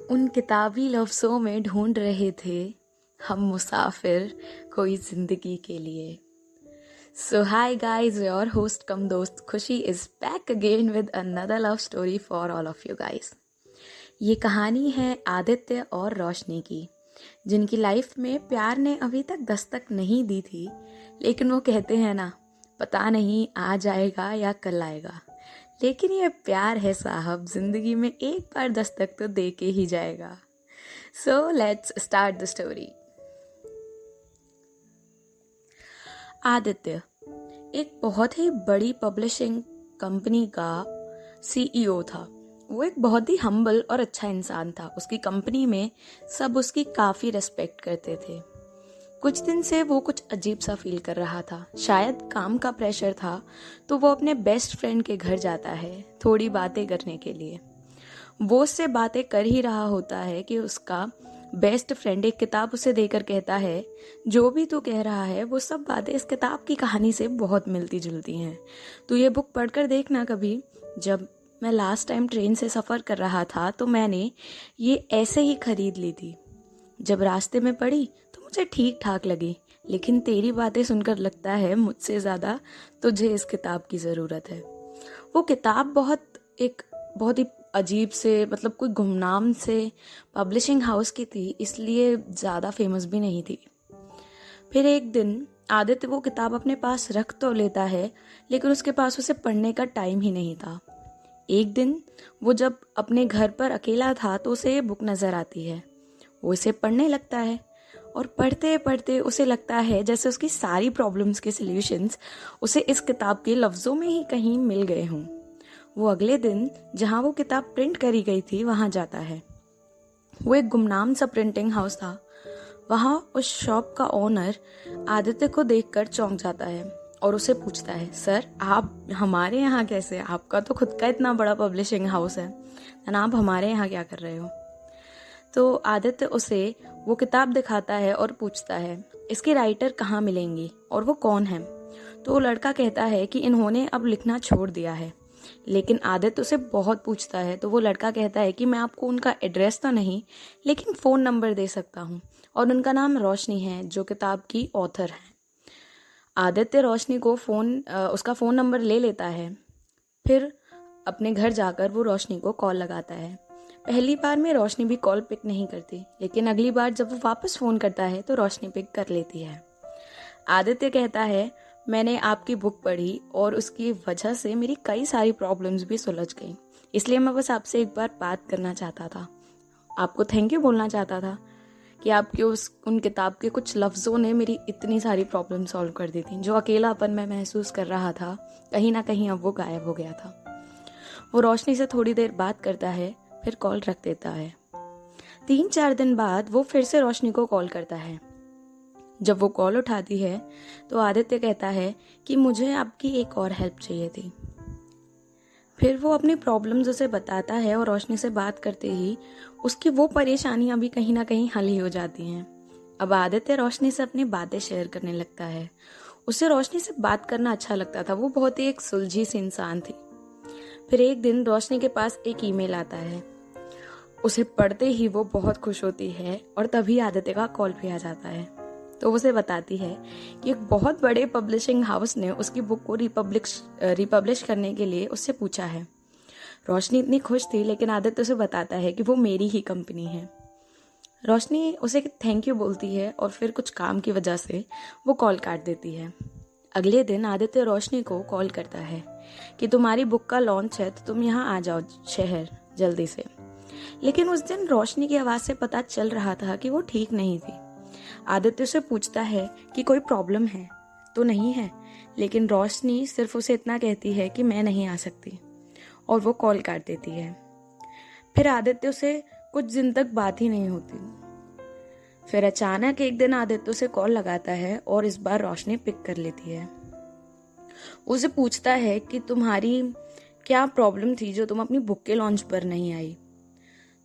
उन किताबी लफ्ज़ों में ढूंढ रहे थे हम मुसाफिर कोई ज़िंदगी के लिए। सो हाय गाइस, योर होस्ट कम दोस्त खुशी is back again with another love story for all of you guys. ये कहानी है आदित्य और रोशनी की, जिनकी लाइफ में प्यार ने अभी तक दस्तक नहीं दी थी, लेकिन वो कहते हैं ना, पता नहीं आ जाएगा या कल आएगा, लेकिन ये प्यार है साहब, जिंदगी में एक बार दस्तक तो दे के ही जाएगा। So let's start the story. Aditya एक बहुत ही बड़ी पब्लिशिंग कंपनी का सीईओ था। वो एक बहुत ही हम्बल और अच्छा इंसान था। उसकी कंपनी में सब उसकी काफ़ी रेस्पेक्ट करते थे। कुछ दिन से वो कुछ अजीब सा फील कर रहा था। शायद काम का प्रेशर था, तो वो अपने बेस्ट फ्रेंड के घर जाता है थोड़ी बातें करने के लिए। वो उससे बातें कर ही रहा होता है कि उसका बेस्ट फ्रेंड एक किताब उसे देकर कहता है, जो भी तू कह रहा है वो सब बातें इस किताब की कहानी से बहुत मिलती जुलती हैं। तू ये बुक पढ़कर देखना कभी। जब मैं लास्ट टाइम ट्रेन से सफ़र कर रहा था तो मैंने ये ऐसे ही खरीद ली थी। जब रास्ते में पढ़ी तो मुझे ठीक ठाक लगी, लेकिन तेरी बातें सुनकर लगता है मुझसे ज़्यादा तुझे इस किताब की ज़रूरत है। वो किताब बहुत ही अजीब से, मतलब कोई गुमनाम से पब्लिशिंग हाउस की थी, इसलिए ज़्यादा फेमस भी नहीं थी। फिर एक दिन आदित्य वो किताब अपने पास रख तो लेता है, लेकिन उसके पास उसे पढ़ने का टाइम ही नहीं था। एक दिन वो जब अपने घर पर अकेला था तो उसे ये बुक नज़र आती है। वो इसे पढ़ने लगता है और पढ़ते पढ़ते उसे लगता है जैसे उसकी सारी प्रॉब्लम्स के सॉल्यूशंस उसे इस किताब के लफ्ज़ों में ही कहीं मिल गए हों। वो अगले दिन जहाँ वो किताब प्रिंट करी गई थी वहाँ जाता है। वो एक गुमनाम सा प्रिंटिंग हाउस था। वहाँ उस शॉप का ओनर आदित्य को देखकर चौंक जाता है और उसे पूछता है, सर आप हमारे यहाँ कैसे? आपका तो खुद का इतना बड़ा पब्लिशिंग हाउस है, आप हमारे यहाँ क्या कर रहे हो? तो आदित्य उसे वो किताब दिखाता है और पूछता है, इसके राइटर कहाँ मिलेंगी और वो कौन है? तो वो लड़का कहता है कि इन्होंने अब लिखना छोड़ दिया है। लेकिन आदित्य उसे बहुत पूछता है, तो वो लड़का कहता है कि मैं आपको उनका एड्रेस तो नहीं, लेकिन फ़ोन नंबर दे सकता हूँ, और उनका नाम रोशनी है, जो किताब की ऑथर है। आदित्य रोशनी को उसका फ़ोन नंबर ले लेता है। फिर अपने घर जाकर वो रोशनी को कॉल लगाता है। पहली बार में रोशनी भी कॉल पिक नहीं करती, लेकिन अगली बार जब वो वापस फ़ोन करता है तो रोशनी पिक कर लेती है। आदित्य कहता है, मैंने आपकी बुक पढ़ी और उसकी वजह से मेरी कई सारी प्रॉब्लम्स भी सुलझ गई, इसलिए मैं बस आपसे एक बार बात करना चाहता था। आपको थैंक यू बोलना चाहता था कि आपके उन किताब के कुछ लफ्ज़ों ने मेरी इतनी सारी प्रॉब्लम सॉल्व कर दी थी। जो अकेलापन मैं महसूस कर रहा था, कहीं ना कहीं अब वो गायब हो गया था। वो रोशनी से थोड़ी देर बात करता है, फिर कॉल रख देता है। 3-4 दिन बाद वो फिर से रोशनी को कॉल करता है। जब वो कॉल उठाती है तो आदित्य कहता है कि मुझे आपकी एक और हेल्प चाहिए थी। फिर वो अपनी प्रॉब्लम्स उसे बताता है और रोशनी से बात करते ही उसकी वो परेशानियां भी कहीं ना कहीं हल ही हो जाती हैं। अब आदित्य रोशनी से अपनी बातें शेयर करने लगता है। उसे रोशनी से बात करना अच्छा लगता था। वो बहुत ही एक सुलझी सी इंसान थी। फिर एक दिन रोशनी के पास एक ईमेल आता है। उसे पढ़ते ही वो बहुत खुश होती है और तभी आदित्य का कॉल भी आ जाता है। तो उसे बताती है कि एक बहुत बड़े पब्लिशिंग हाउस ने उसकी बुक को रिपब्लिश करने के लिए उससे पूछा है। रोशनी इतनी खुश थी, लेकिन आदित्य उसे बताता है कि वो मेरी ही कंपनी है। रोशनी उसे थैंक यू बोलती है और फिर कुछ काम की वजह से वो कॉल काट देती है। अगले दिन आदित्य रोशनी को कॉल करता है कि तुम्हारी बुक का लॉन्च है, तो तुम यहाँ आ जाओ शहर जल्दी से। लेकिन उस दिन रोशनी की आवाज़ से पता चल रहा था कि वो ठीक नहीं थी। आदित्य से पूछता है कि कोई प्रॉब्लम है तो नहीं है, लेकिन रोशनी सिर्फ उसे इतना कहती है कि मैं नहीं आ सकती, और वो कॉल काट देती है। फिर आदित्य से कुछ दिन तक बात ही नहीं होती। फिर अचानक एक दिन आदित्य से कॉल लगाता है और इस बार रोशनी पिक कर लेती है। उसे पूछता है कि तुम्हारी क्या प्रॉब्लम थी जो तुम अपनी बुक के लॉन्च पर नहीं आई।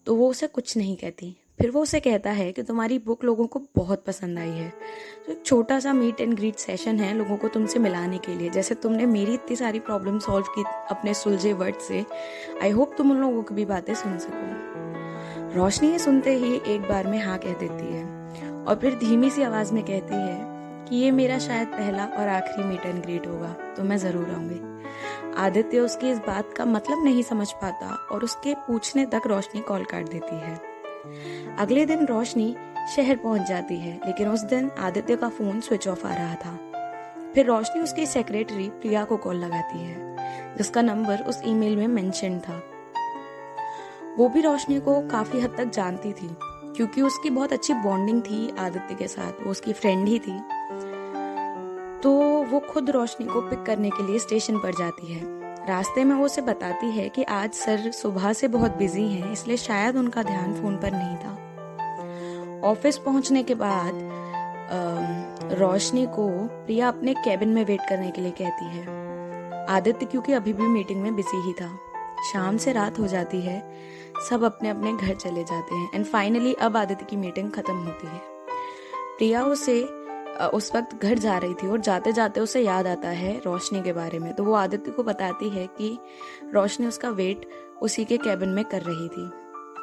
तो वो उसे कुछ नहीं कहती। फिर वो उसे कहता है कि तुम्हारी बुक लोगों को बहुत पसंद आई है, तो एक छोटा सा मीट एंड ग्रीट सेशन है लोगों को तुमसे मिलाने के लिए। जैसे तुमने मेरी इतनी सारी प्रॉब्लम सॉल्व की अपने सुलझे वर्ड से, आई होप तुम उन लोगों की भी बातें सुन सको। रोशनी ये सुनते ही एक बार में हाँ कह देती है और फिर धीमी सी आवाज में कहती है कि ये मेरा शायद पहला और आखिरी मीट एंड ग्रीट होगा, तो मैं जरूर आऊंगी। आदित्य उसकी इस बात का मतलब नहीं समझ पाता और उसके पूछने तक रोशनी कॉल काट देती है। अगले दिन रोशनी शहर पहुंच जाती है, लेकिन उस दिन आदित्य का फोन स्विच ऑफ आ रहा था। फिर रोशनी उसकी सेक्रेटरी प्रिया को कॉल लगाती है, जिसका नंबर उस ईमेल में मेंशन था। वो भी रोशनी को काफी हद तक जानती थी, क्योंकि उसकी बहुत अच्छी बॉन्डिंग थी आदित्य के साथ, वो उसकी फ्रेंड ही थी। तो वो खुद रोशनी को पिक करने के लिए स्टेशन पर जाती है। रास्ते में वो उसे बताती है कि आज सर सुबह से बहुत बिजी हैं, इसलिए शायद उनका ध्यान फोन पर नहीं था। ऑफिस पहुंचने के बाद रोशनी को प्रिया अपने कैबिन में वेट करने के लिए कहती है। आदित्य क्योंकि अभी भी मीटिंग में बिजी ही था। शाम से रात हो जाती है, सब अपने अपने घर चले जाते हैं एंड फाइनली अब आदित्य की मीटिंग खत्म होती है। प्रिया उसे उस वक्त घर जा रही थी और जाते जाते उसे याद आता है रोशनी के बारे में, तो वो आदित्य को बताती है कि रोशनी उसका वेट उसी के कैबिन में कर रही थी।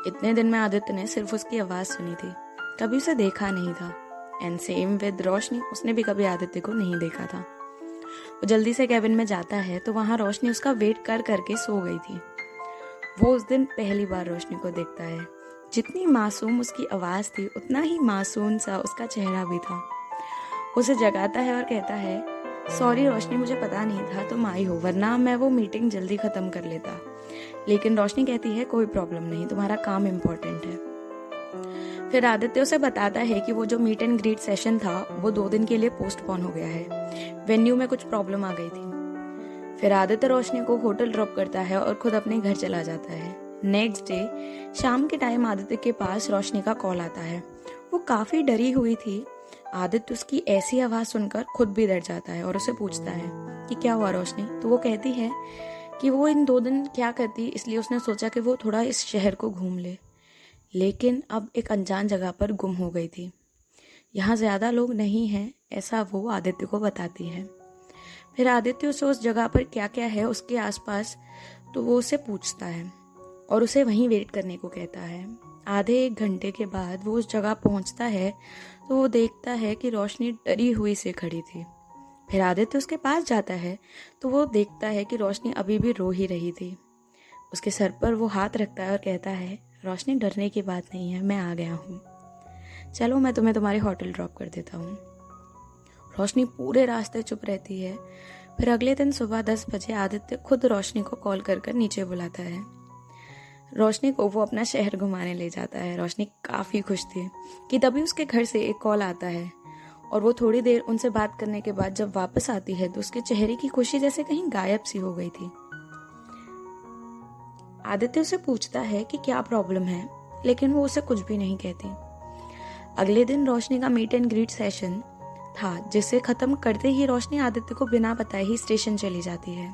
इतने दिन में आदित्य ने सिर्फ उसकी आवाज सुनी थी, कभी उसे देखा नहीं था। एंड सेम विद रोशनी, उसने भी कभी आदित्य को नहीं देखा था। वो जल्दी से कैबिन में जाता है तो वहां रोशनी उसका वेट कर करके सो गई थी। वो उस दिन पहली बार रोशनी को देखता है। जितनी मासूम उसकी आवाज थी, उतना ही मासूम सा उसका चेहरा भी था। उसे जगाता है और कहता है, सॉरी रोशनी, मुझे पता नहीं था तुम आई हो, वरना मैं वो मीटिंग जल्दी खत्म कर लेता। लेकिन रोशनी कहती है, कोई प्रॉब्लम नहीं, तुम्हारा काम इम्पोर्टेंट है। फिर आदित्य उसे बताता है कि वो जो मीट एंड ग्रीट सेशन था वो 2 दिन के लिए पोस्टपोन हो गया है, वेन्यू में कुछ प्रॉब्लम आ गई थी। फिर आदित्य रोशनी को होटल ड्रॉप करता है और खुद अपने घर चला जाता है। नेक्स्ट डे शाम के टाइम आदित्य के पास रोशनी का कॉल आता है। वो काफी डरी हुई थी। आदित्य उसकी ऐसी आवाज सुनकर खुद भी डर जाता है और उसे पूछता है कि क्या हुआ रोशनी। तो वो कहती है कि वो इन 2 दिन क्या करती, इसलिए उसने सोचा कि वो थोड़ा इस शहर को घूम ले, लेकिन अब एक अनजान जगह पर गुम हो गई थी। यहाँ ज्यादा लोग नहीं हैं, ऐसा वो आदित्य को बताती है। फिर आदित्य उसे उस जगह पर क्या क्या है उसके आसपास, तो वो उसे पूछता है और उसे वहीं वेट करने को कहता है। आधे 1 घंटे के बाद वो उस जगह पहुंचता है तो वो देखता है कि रोशनी डरी हुई से खड़ी थी। फिर आदित्य उसके पास जाता है तो वो देखता है कि रोशनी अभी भी रो ही रही थी। उसके सर पर वो हाथ रखता है और कहता है, रोशनी डरने की बात नहीं है, मैं आ गया हूँ, चलो मैं तुम्हें तुम्हारे होटल ड्रॉप कर देता हूँ। रोशनी पूरे रास्ते चुप रहती है। फिर अगले दिन सुबह 10 बजे आदित्य खुद रोशनी को कॉल कर नीचे बुलाता है। रोशनी को वो अपना शहर घुमाने ले जाता है। रोशनी काफ़ी खुश थी कि तभी उसके घर से एक कॉल आता है और वो थोड़ी देर उनसे बात करने के बाद जब वापस आती है तो उसके चेहरे की खुशी जैसे कहीं गायब सी हो गई थी। आदित्य उसे पूछता है कि क्या प्रॉब्लम है, लेकिन वो उसे कुछ भी नहीं कहती। अगले दिन रोशनी का मीट एंड ग्रीट सेशन था, जिसे खत्म करते ही रोशनी आदित्य को बिना बताए ही स्टेशन चली जाती है।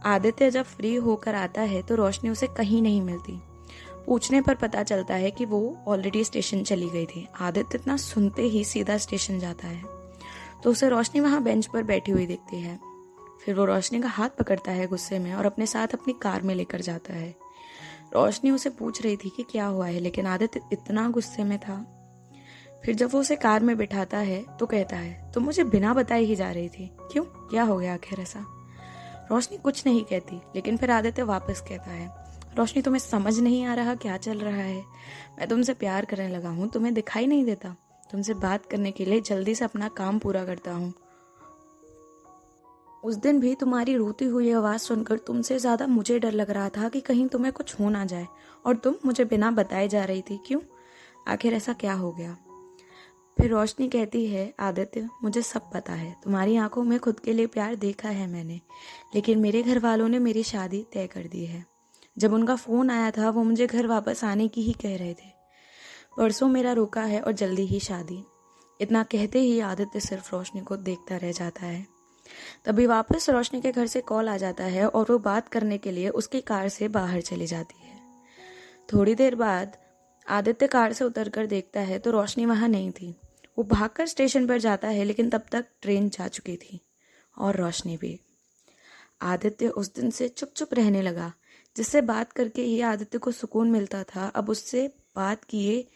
आदित्य जब फ्री होकर आता है तो रोशनी उसे कहीं नहीं मिलती। पूछने पर पता चलता है कि वो ऑलरेडी स्टेशन चली गई थी। आदित्य इतना सुनते ही सीधा स्टेशन जाता है तो उसे रोशनी वहां बेंच पर बैठी हुई दिखती है। फिर वो रोशनी का हाथ पकड़ता है गुस्से में और अपने साथ अपनी कार में लेकर जाता है। रोशनी उसे पूछ रही थी कि क्या हुआ है, लेकिन आदित्य इतना गुस्से में था। फिर जब वो उसे कार में बिठाता है तो कहता है, तुम मुझे बिना बताए ही जा रही थी, क्यों, क्या हो गया आखिर ऐसा। रोशनी कुछ नहीं कहती, लेकिन फिर आदित्य वापस कहता है, रोशनी तुम्हें समझ नहीं आ रहा क्या चल रहा है, मैं तुमसे प्यार करने लगा हूँ, तुम्हें दिखाई नहीं देता, तुमसे बात करने के लिए जल्दी से अपना काम पूरा करता हूँ। उस दिन भी तुम्हारी रोती हुई आवाज सुनकर तुमसे ज्यादा मुझे डर लग रहा था कि कहीं तुम्हें कुछ हो ना जाए, और तुम मुझे बिना बताए जा रही थी, क्यों, आखिर ऐसा क्या हो गया। फिर रोशनी कहती है, आदित्य मुझे सब पता है, तुम्हारी आंखों में खुद के लिए प्यार देखा है मैंने, लेकिन मेरे घर वालों ने मेरी शादी तय कर दी है। जब उनका फ़ोन आया था वो मुझे घर वापस आने की ही कह रहे थे। परसों मेरा रुका है और जल्दी ही शादी। इतना कहते ही आदित्य सिर्फ रोशनी को देखता रह जाता है। तभी वापस रोशनी के घर से कॉल आ जाता है और वो बात करने के लिए उसकी कार से बाहर चली जाती है। थोड़ी देर बाद आदित्य कार से उतरकर देखता है तो रोशनी वहाँ नहीं थी। वो भागकर स्टेशन पर जाता है, लेकिन तब तक ट्रेन जा चुकी थी और रोशनी भी। आदित्य उस दिन से चुप चुप रहने लगा। जिससे बात करके ही आदित्य को सुकून मिलता था, अब उससे बात किए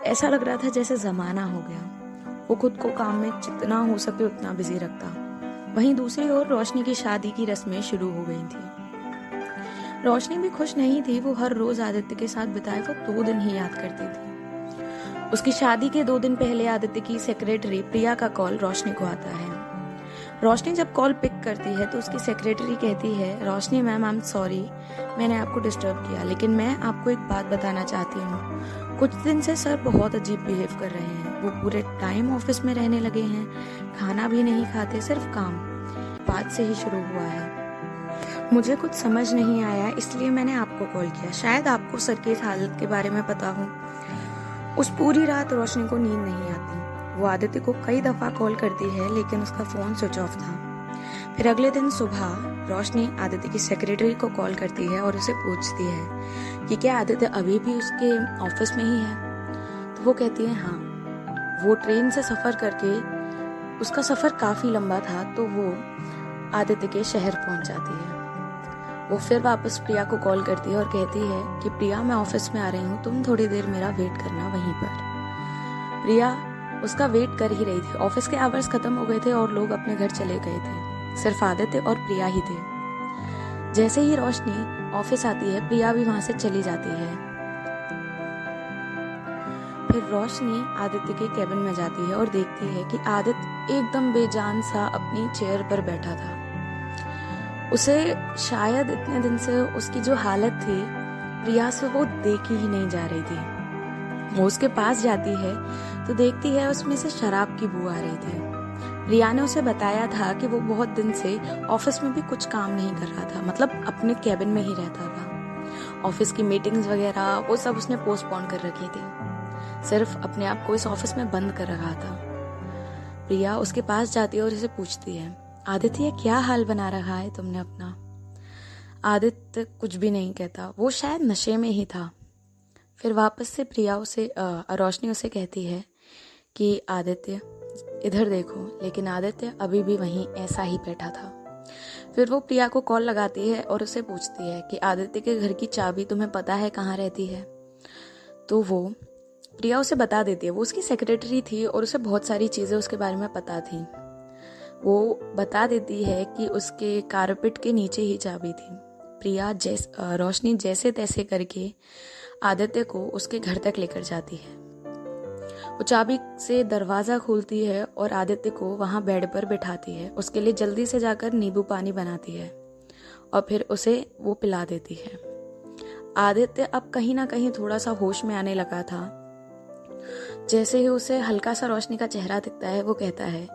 ऐसा लग रहा था जैसे ज़माना हो गया। वो खुद को काम में जितना हो सके उतना बिजी रखता। वहीं दूसरी ओर रोशनी की शादी की रस्में शुरू हो गई थी। रोशनी भी खुश नहीं थी। वो हर रोज आदित्य के साथ बिताए वो 2 दिन ही याद करती थी। उसकी शादी के 2 दिन पहले आदित्य की सेक्रेटरी प्रिया का कॉल रोशनी को आता है। रोशनी जब कॉल पिक करती है तो उसकी सेक्रेटरी कहती है, रोशनी मैम, आई एम सॉरी मैंने आपको डिस्टर्ब किया, लेकिन मैं आपको एक बात बताना चाहती हूँ। कुछ दिन से सर बहुत अजीब बिहेव कर रहे हैं। वो पूरे टाइम ऑफिस में रहने लगे हैं, खाना भी नहीं खाते, सिर्फ काम। बात से ही शुरू हुआ है। मुझे कुछ समझ नहीं आया, इसलिए मैंने आपको कॉल किया। शायद आपको सर की इस हालत के बारे में पता हो। उस पूरी रात रोशनी को नींद नहीं आती। वो आदित्य को कई दफा कॉल करती है, लेकिन उसका फोन स्विच ऑफ था। फिर अगले दिन सुबह रोशनी आदित्य की सेक्रेटरी को कॉल करती है और उसे पूछती है कि क्या आदित्य अभी भी उसके ऑफिस में ही है। तो वो कहती है हाँ। वो ट्रेन से सफर करके, उसका सफर काफी लंबा था, तो वो आदित्य के शहर पहुंच जाती है। वो फिर वापस प्रिया को कॉल करती है और कहती है कि प्रिया, मैं ऑफिस में आ रही हूँ, तुम थोड़ी देर मेरा वेट करना वहीं पर। प्रिया उसका वेट कर ही रही थी। ऑफिस के आवर्स खत्म हो गए थे और लोग अपने घर चले गए थे। सिर्फ आदित्य और प्रिया ही थे। जैसे ही रोशनी ऑफिस आती है, प्रिया भी वहां से चली जाती है। फिर रोशनी आदित्य के केबिन में जाती है और देखती है कि आदित्य एकदम बेजान सा अपनी चेयर पर बैठा था। उसे शायद इतने दिन से उसकी जो हालत थी प्रिया से वो देखी ही नहीं जा रही थी। वो उसके पास जाती है तो देखती है उसमें से शराब की बू आ रही थी। प्रिया ने उसे बताया था कि वो बहुत दिन से ऑफिस में भी कुछ काम नहीं कर रहा था, मतलब अपने केबिन में ही रहता था। ऑफिस की मीटिंग्स वगैरह वो सब उसने पोस्टपोन कर रखी थी, सिर्फ अपने आप को इस ऑफिस में बंद कर रखा था। प्रिया उसके पास जाती है और उसे पूछती है, आदित्य क्या हाल बना रखा है तुमने अपना। आदित्य कुछ भी नहीं कहता, वो शायद नशे में ही था। फिर वापस से प्रिया रोशनी उसे कहती है कि आदित्य इधर देखो, लेकिन आदित्य अभी भी वहीं ऐसा ही बैठा था। फिर वो प्रिया को कॉल लगाती है और उसे पूछती है कि आदित्य के घर की चाबी तुम्हें पता है कहाँ रहती है। तो वो प्रिया उसे बता देती है। वो उसकी सेक्रेटरी थी और उसे बहुत सारी चीज़ें उसके बारे में पता थी। वो बता देती है कि उसके कारपेट के नीचे ही चाबी थी। प्रिया रोशनी जैसे तैसे करके आदित्य को उसके घर तक लेकर जाती है। वो चाबी से दरवाजा खोलती है और आदित्य को वहां बेड पर बिठाती है। उसके लिए जल्दी से जाकर नींबू पानी बनाती है और फिर उसे वो पिला देती है। आदित्य अब कहीं ना कहीं थोड़ा सा होश में आने लगा था। जैसे ही उसे हल्का सा रोशनी का चेहरा दिखता है, वो कहता है,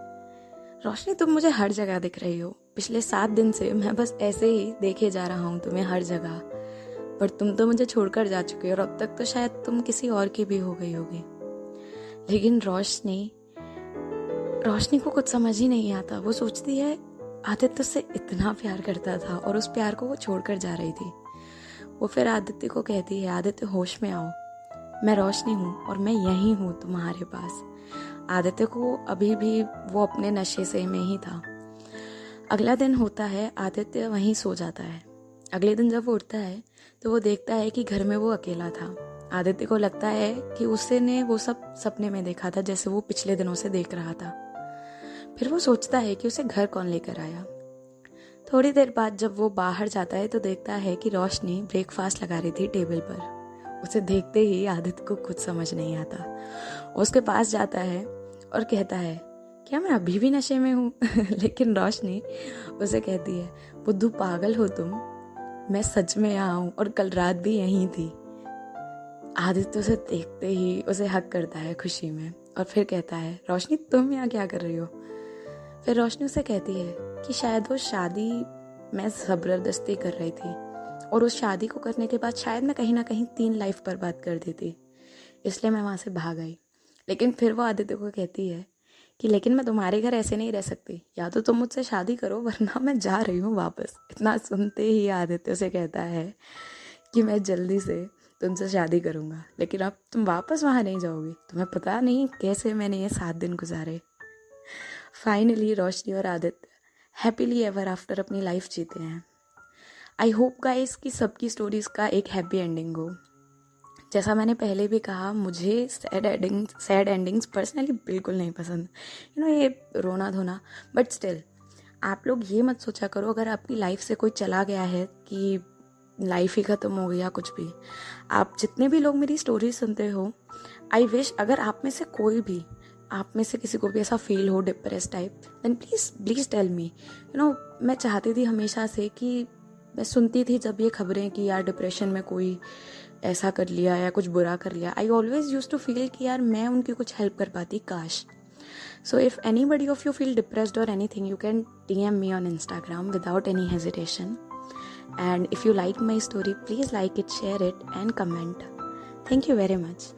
रोशनी तुम मुझे हर जगह दिख रही हो। पिछले 7 दिन से मैं बस ऐसे ही देखे जा रहा हूँ तुम्हें हर जगह, पर तुम तो मुझे छोड़कर जा चुके हो और अब तक तो शायद तुम किसी और की भी हो गई होगी। लेकिन रोशनी को कुछ समझ ही नहीं आता। वो सोचती है आदित्य उससे इतना प्यार करता था और उस प्यार को वो छोड़कर जा रही थी। वो फिर आदित्य को कहती है, आदित्य होश में आओ, मैं रोशनी हूँ और मैं यहीं हूँ तुम्हारे पास। आदित्य को अभी भी वो अपने नशे से में ही था। अगला दिन होता है, आदित्य वहीं सो जाता है। अगले दिन जब वो उठता है तो वो देखता है कि घर में वो अकेला था। आदित्य को लगता है कि उसने वो सब सपने में देखा था, जैसे वो पिछले दिनों से देख रहा था। फिर वो सोचता है कि उसे घर कौन लेकर आया। थोड़ी देर बाद जब वो बाहर जाता है तो देखता है कि रोशनी ब्रेकफास्ट लगा रही थी टेबल पर। उसे देखते ही आदित्य को कुछ समझ नहीं आता। उसके पास जाता है और कहता है, क्या मैं अभी भी नशे में हूँ? लेकिन रोशनी उसे कहती है, बुद्धू पागल हो तुम, मैं सच में यहाँ हूँ और कल रात भी यहीं थी। आदित्य उसे देखते ही उसे हक करता है खुशी में और फिर कहता है, रोशनी तुम यहाँ क्या कर रही हो? फिर रोशनी उसे कहती है कि शायद वो शादी मैं जबरदस्ती कर रही थी और उस शादी को करने के बाद शायद मैं कहीं ना कहीं 3 लाइफ बर्बाद कर देती, इसलिए मैं वहाँ से भाग आई। लेकिन फिर वो आदित्य को कहती है कि लेकिन मैं तुम्हारे घर ऐसे नहीं रह सकती, या तो तुम मुझसे शादी करो वरना मैं जा रही हूँ वापस। इतना सुनते ही आदित्य से कहता है कि मैं जल्दी से तुमसे शादी करूँगा, लेकिन अब तुम वापस वहाँ नहीं जाओगी। तुम्हें पता नहीं कैसे मैंने ये 7 दिन गुजारे। फाइनली रोशनी और आदित्य हैप्पीली एवर आफ्टर अपनी लाइफ जीते हैं। आई होप गाइस कि सबकी स्टोरीज़ का एक हैप्पी एंडिंग हो। जैसा मैंने पहले भी कहा, मुझे सैड एंडिंग्स पर्सनली बिल्कुल नहीं पसंद। ये रोना धोना। बट स्टिल आप लोग ये मत सोचा करो अगर आपकी लाइफ से कोई चला गया है कि लाइफ ही ख़त्म हो गई या कुछ भी। आप जितने भी लोग मेरी स्टोरी सुनते हो, आई विश अगर आप में से कोई भी, आप में से किसी को भी ऐसा फील हो depress type, then please please tell me. मैं चाहती थी हमेशा से कि मैं सुनती थी जब ये खबरें कि यार डिप्रेशन में कोई ऐसा कर लिया या कुछ बुरा कर लिया, I always use to feel कि यार मैं उनकी कुछ हेल्प कर पाती, काश। So if anybody of you feel depressed or anything, you can DM me on Instagram without any hesitation. And if you like my story, please like it, share it and comment. Thank you very much.